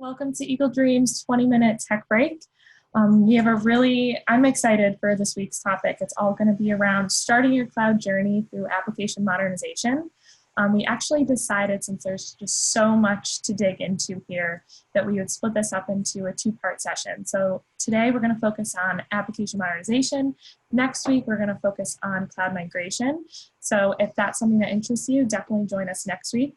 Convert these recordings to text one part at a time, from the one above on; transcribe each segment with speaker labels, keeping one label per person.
Speaker 1: Welcome to Eagle Dream's 20-minute tech break. I'm excited for this week's topic. It's all going to be around starting your cloud journey through application modernization. We actually decided, since there's just so much to dig into here, that we would split this up into a two-part session. So today we're going to focus on application modernization. Next week, we're going to focus on cloud migration. So if that's something that interests you, definitely join us next week.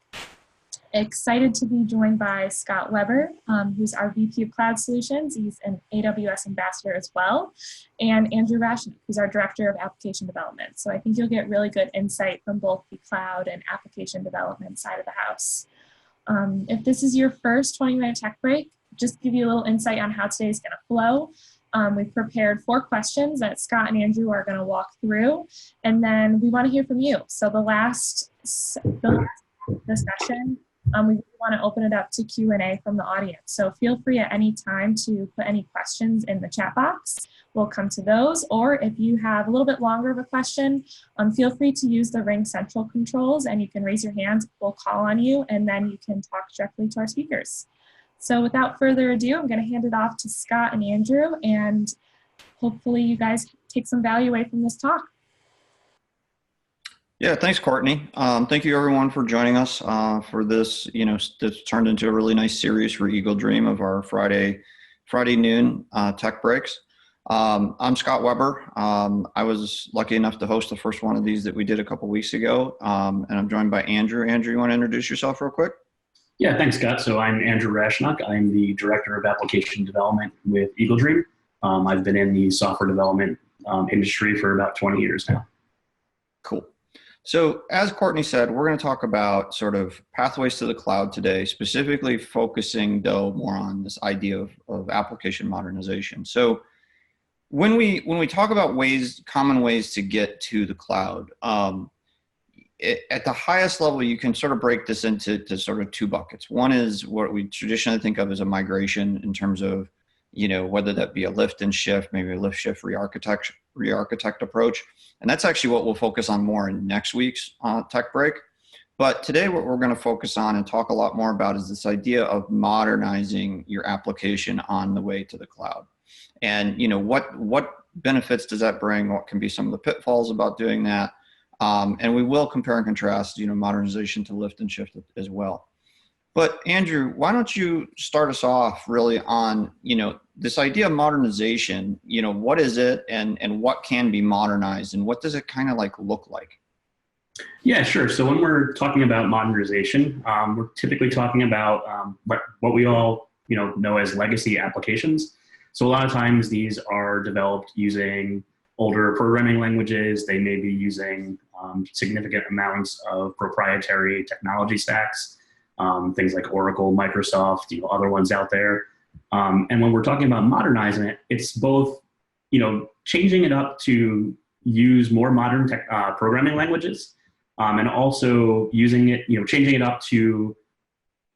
Speaker 1: Excited to be joined by Scott Weber, who's our VP of Cloud Solutions. He's an AWS ambassador as well, and Andrew Rachunok, who's our Director of Application Development. So I think you'll get really good insight from both the cloud and application development side of the house. If this is your first 20-minute tech break, just to give you a little insight on how today's going to flow. We've prepared 4 questions that Scott and Andrew are going to walk through, and then we want to hear from you. So the last session, we want to open it up to Q&A from the audience. So feel free at any time to put any questions in the chat box. We'll come to those. Or if you have a little bit longer of a question, feel free to use the Ring Central controls and you can raise your hand. We'll call on you and then you can talk directly to our speakers. So without further ado, I'm going to hand it off to Scott and Andrew, and hopefully you guys take some value away from this talk.
Speaker 2: Yeah, thanks, Courtney. Thank you, everyone, for joining us for this. This turned into a really nice series for Eagle Dream of our Friday noon tech breaks. I'm Scott Weber. I was lucky enough to host the first one of these that we did a couple weeks ago, and I'm joined by Andrew. Andrew, you want to introduce yourself real quick?
Speaker 3: Yeah, thanks, Scott. So I'm Andrew Rachunok. I'm the Director of Application Development with Eagle Dream. I've been in the software development industry for about 20 years now.
Speaker 2: Cool. So as Courtney said, we're going to talk about sort of pathways to the cloud today, specifically focusing though more on this idea of application modernization. So when we talk about common ways to get to the cloud, at the highest level, you can sort of break this into sort of 2 buckets. One is what we traditionally think of as a migration in terms of, whether that be a lift and shift, maybe a lift shift re-architect approach. And that's actually what we'll focus on more in next week's tech break. But today what we're going to focus on and talk a lot more about is this idea of modernizing your application on the way to the cloud. And what benefits does that bring? What can be some of the pitfalls about doing that? And we will compare and contrast, modernization to lift and shift as well. But Andrew, why don't you start us off really on, this idea of modernization, what is it and what can be modernized and what does it kind of look like?
Speaker 3: Yeah, sure. So when we're talking about modernization, we're typically talking about what we all know as legacy applications. So a lot of times these are developed using older programming languages. They may be using significant amounts of proprietary technology stacks, things like Oracle, Microsoft, other ones out there. And when we're talking about modernizing it, it's both, changing it up to use more modern programming languages, and also using it, changing it up to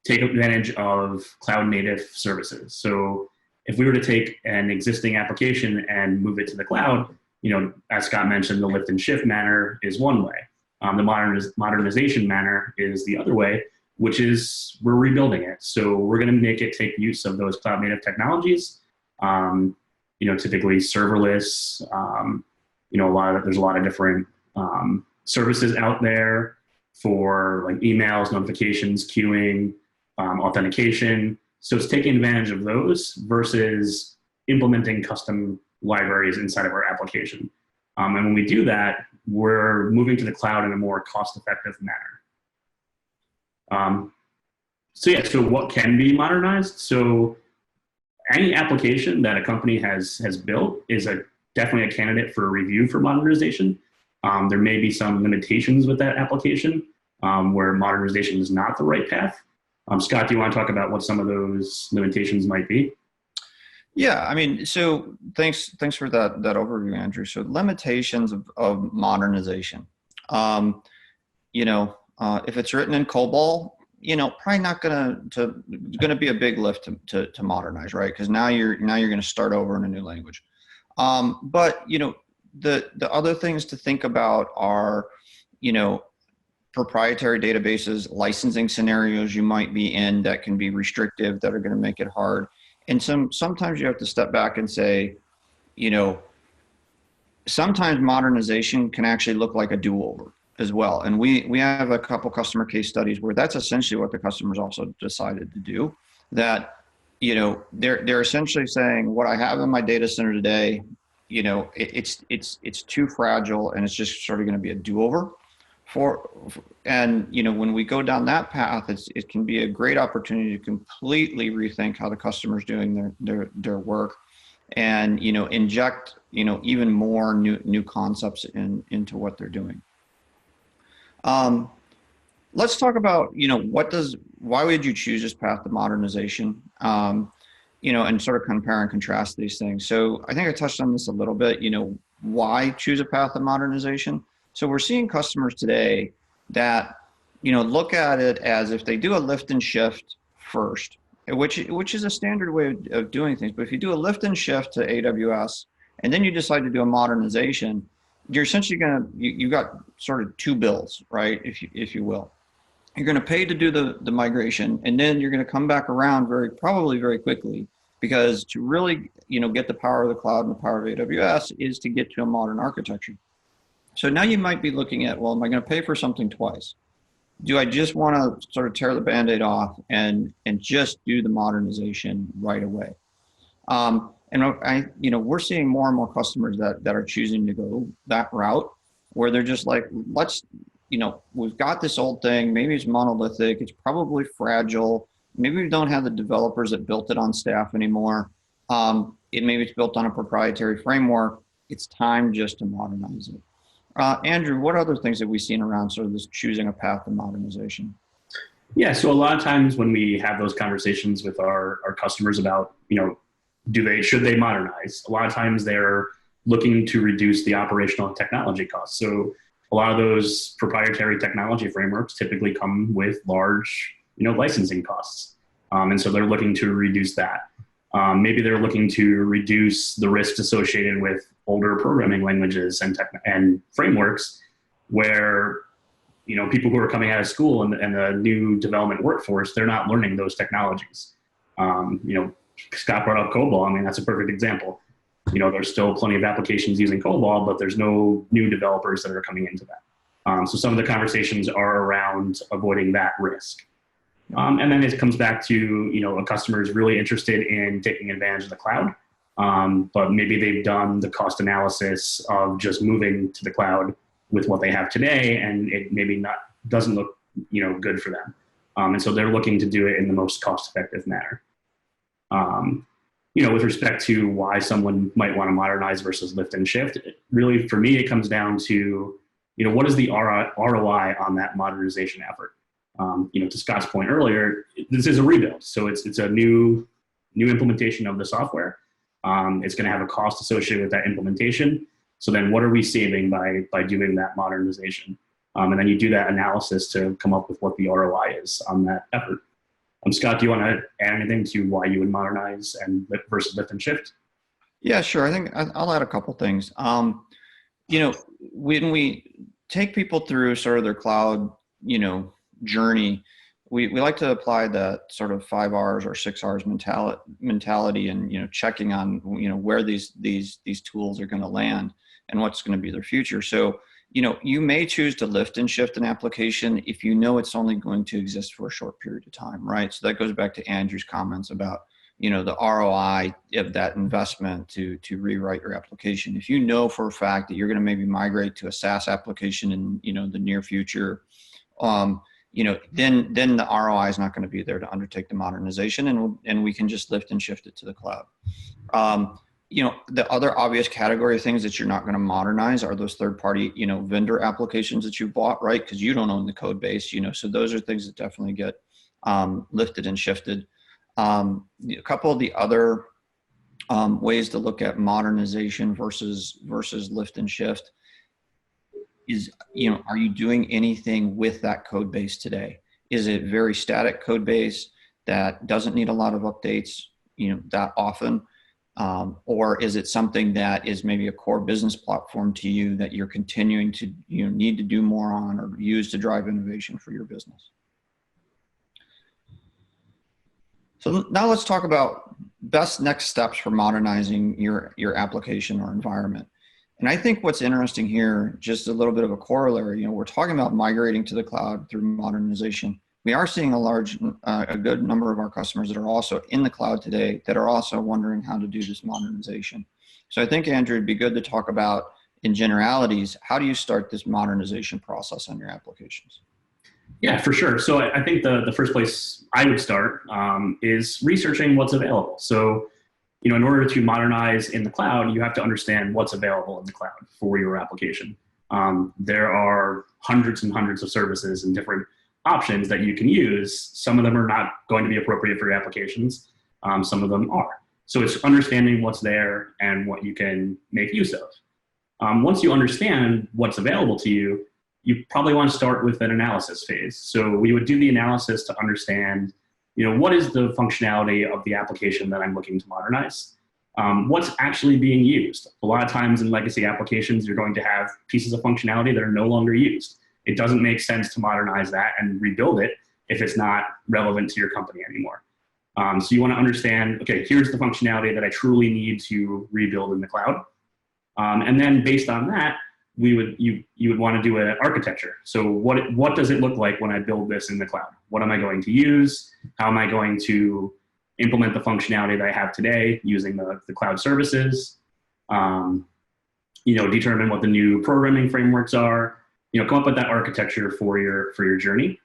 Speaker 3: take advantage of cloud native services. So if we were to take an existing application and move it to the cloud, as Scott mentioned, the lift and shift manner is one way. The modernization manner is the other way, which is we're rebuilding it. So we're going to make it take use of those cloud native technologies. Typically serverless. There's a lot of different services out there for like emails, notifications, queuing, authentication. So it's taking advantage of those versus implementing custom libraries inside of our application. And when we do that, we're moving to the cloud in a more cost-effective manner. So what can be modernized? So any application that a company has built is definitely a candidate for review for modernization. There may be some limitations with that application where modernization is not the right path. Scott, do you want to talk about what some of those limitations might be?
Speaker 2: Yeah, I mean, so thanks for that overview, Andrew. So limitations of modernization. If it's written in COBOL, probably not gonna be a big lift to modernize, right? Because now you're gonna start over in a new language. But the other things to think about are, proprietary databases, licensing scenarios you might be in that can be restrictive, that are going to make it hard. And sometimes you have to step back and say, you know, sometimes modernization can actually look like a do-over as well. And we have a couple customer case studies where that's essentially what the customers also decided to do. That, you know, they're essentially saying, what I have in my data center today, you know, it's too fragile, and it's just sort of going to be a do-over and you know, when we go down that path, it can be a great opportunity to completely rethink how the customer's doing their work, and you know, inject, you know, even more new concepts into what they're doing. Let's talk about, you know, why would you choose this path to modernization? You know, and sort of compare and contrast these things. So I think I touched on this a little bit, you know, why choose a path of modernization? So we're seeing customers today that, you know, look at it as if they do a lift and shift first, which is a standard way of doing things. But if you do a lift and shift to AWS, and then you decide to do a modernization, you're essentially you got sort of two bills, right? If you will. You're going to pay to do the migration, and then you're going to come back around probably very quickly, because to really, you know, get the power of the cloud and the power of AWS is to get to a modern architecture. So now you might be looking at, well, am I going to pay for something twice? Do I just want to sort of tear the Band-Aid off and just do the modernization right away? And you know, we're seeing more and more customers that are choosing to go that route, where they're just like, let's, you know, we've got this old thing, maybe it's monolithic, it's probably fragile, maybe we don't have the developers that built it on staff anymore. Maybe it's built on a proprietary framework. It's time just to modernize it. Andrew, what other things have we seen around sort of this choosing a path to modernization?
Speaker 3: Yeah, so a lot of times when we have those conversations with our customers about, you know, should they modernize? A lot of times they're looking to reduce the operational and technology costs. So a lot of those proprietary technology frameworks typically come with large, you know, licensing costs. And so they're looking to reduce that. Maybe they're looking to reduce the risks associated with older programming languages and frameworks, where, you know, people who are coming out of school and the new development workforce, they're not learning those technologies. You know, Scott brought up COBOL. I mean, that's a perfect example. You know, there's still plenty of applications using COBOL, but there's no new developers that are coming into that. So some of the conversations are around avoiding that risk. And then it comes back to, you know, a customer is really interested in taking advantage of the cloud, but maybe they've done the cost analysis of just moving to the cloud with what they have today, and it maybe doesn't look, you know, good for them. And so they're looking to do it in the most cost-effective manner. You know, with respect to why someone might want to modernize versus lift and shift, really, for me, it comes down to, you know, what is the ROI on that modernization effort? You know, to Scott's point earlier, this is a rebuild. So it's a new implementation of the software. It's going to have a cost associated with that implementation. So then what are we saving by doing that modernization? And then you do that analysis to come up with what the ROI is on that effort. Scott, do you want to add anything to why you would modernize and versus lift and shift?
Speaker 2: Yeah, sure. I think I'll add a couple things. You know, when we take people through sort of their cloud, you know, journey, we like to apply that sort of 5 R's or 6 R's mentality, and, you know, checking on, you know, where these tools are going to land and what's going to be their future. So, you know, you may choose to lift and shift an application if you know it's only going to exist for a short period of time, right? So that goes back to Andrew's comments about, you know, the ROI of that investment to rewrite your application. If you know for a fact that you're going to maybe migrate to a SaaS application in, you know, the near future, you know, then the ROI is not going to be there to undertake the modernization, and we can just lift and shift it to the cloud. You know, the other obvious category of things that you're not going to modernize are those third-party, you know, vendor applications that you bought, right? Because you don't own the code base, you know, so those are things that definitely get lifted and shifted. A couple of the other ways to look at modernization versus lift and shift is, you know, are you doing anything with that code base today? Is it very static code base that doesn't need a lot of updates, you know, that often? Or is it something that is maybe a core business platform to you that you're continuing to need to do more on or use to drive innovation for your business? So now let's talk about best next steps for modernizing your application or environment. And I think what's interesting here, just a little bit of a corollary, we're talking about migrating to the cloud through modernization. We are seeing a good number of our customers that are also in the cloud today that are also wondering how to do this modernization. So I think, Andrew, it'd be good to talk about, in generalities, how do you start this modernization process on your applications?
Speaker 3: Yeah, for sure. So I think the first place I would start is researching what's available. So, in order to modernize in the cloud, you have to understand what's available in the cloud for your application. There are hundreds and hundreds of services and different options that you can use. Some of them are not going to be appropriate for your applications. Some of them are. So it's understanding what's there and what you can make use of. Once you understand what's available to you, you probably want to start with an analysis phase. So we would do the analysis to understand, what is the functionality of the application that I'm looking to modernize? What's actually being used? A lot of times in legacy applications, you're going to have pieces of functionality that are no longer used. It doesn't make sense to modernize that and rebuild it if it's not relevant to your company anymore. So you want to understand, okay, here's the functionality that I truly need to rebuild in the cloud. And then based on that, you would want to do an architecture. So what does it look like when I build this in the cloud? What am I going to use? How am I going to implement the functionality that I have today using the cloud services? Determine what the new programming frameworks are. Come up with that architecture for your journey.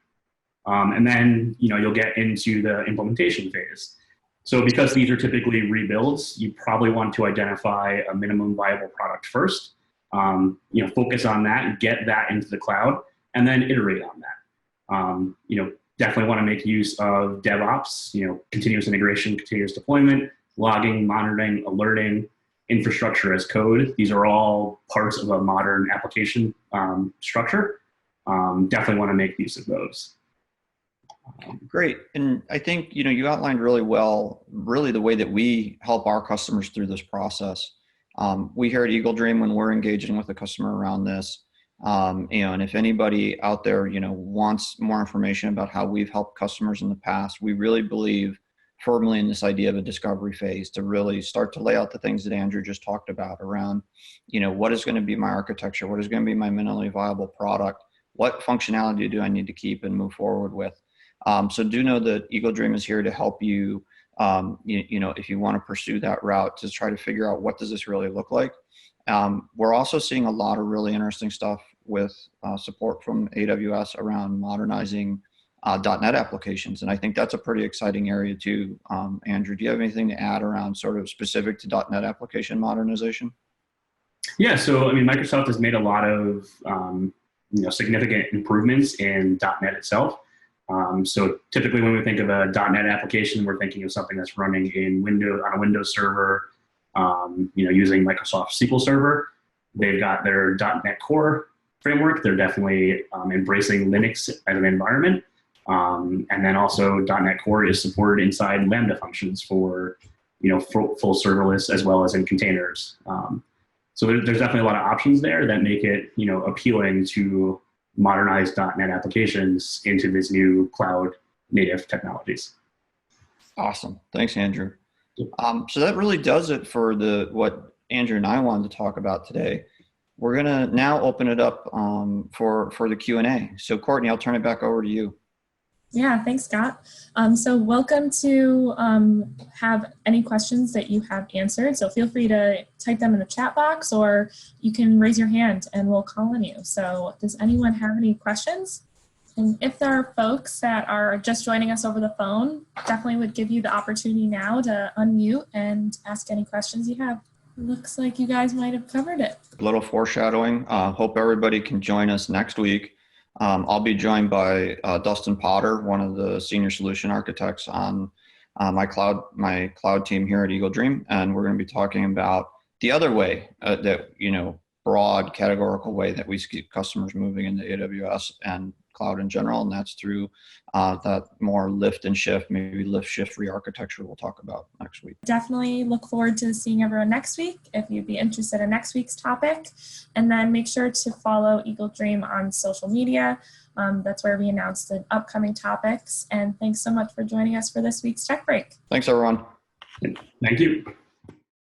Speaker 3: And then, you'll get into the implementation phase. So because these are typically rebuilds, you probably want to identify a minimum viable product first. Focus on that and get that into the cloud, and then iterate on that. Definitely want to make use of DevOps, continuous integration, continuous deployment, logging, monitoring, alerting, infrastructure as code. These are all parts of a modern application structure. Definitely want to make use of those.
Speaker 2: Great. And I think, you outlined really well, really the way that we help our customers through this process. We here at Eagle Dream, when we're engaging with a customer around this, and if anybody out there, wants more information about how we've helped customers in the past, we really believe firmly in this idea of a discovery phase to really start to lay out the things that Andrew just talked about around, what is going to be my architecture? What is going to be my minimally viable product? What functionality do I need to keep and move forward with? So do know that Eagle Dream is here to help you, if you want to pursue that route, to try to figure out what does this really look like. We're also seeing a lot of really interesting stuff with support from AWS around modernizing .NET applications. And I think that's a pretty exciting area too. Andrew, do you have anything to add around sort of specific to .NET application modernization?
Speaker 3: Yeah, so Microsoft has made a lot of significant improvements in .NET itself. So typically when we think of a .NET application, we're thinking of something that's running on a Windows server, using Microsoft SQL Server. They've got their .NET Core framework. They're definitely embracing Linux as an environment. And then also .NET Core is supported inside Lambda functions for, full serverless as well as in containers. So there's definitely a lot of options there that make it, appealing to modernize .NET applications into these new cloud native technologies.
Speaker 2: Awesome. Thanks, Andrew. So that really does it for what Andrew and I wanted to talk about today. We're going to now open it up for the Q&A. So Courtney, I'll turn it back over to you.
Speaker 1: Yeah, thanks, Scott. So welcome to have any questions that you have answered. So feel free to type them in the chat box, or you can raise your hand and we'll call on you. So does anyone have any questions? And if there are folks that are just joining us over the phone, definitely would give you the opportunity now to unmute and ask any questions you have. Looks like you guys might have covered it.
Speaker 2: A little foreshadowing. Hope everybody can join us next week. I'll be joined by Dustin Potter, one of the senior solution architects on my cloud team here at Eagle Dream, and we're going to be talking about the other way that broad categorical way that we see customers moving into AWS and cloud in general, and that's through that more lift and shift, maybe lift shift re-architecture we'll talk about next week.
Speaker 1: Definitely look forward to seeing everyone next week if you'd be interested in next week's topic. And then make sure to follow Eagle Dream on social media. That's where we announce the upcoming topics. And thanks so much for joining us for this week's Tech Break.
Speaker 2: Thanks, everyone.
Speaker 3: Thank you.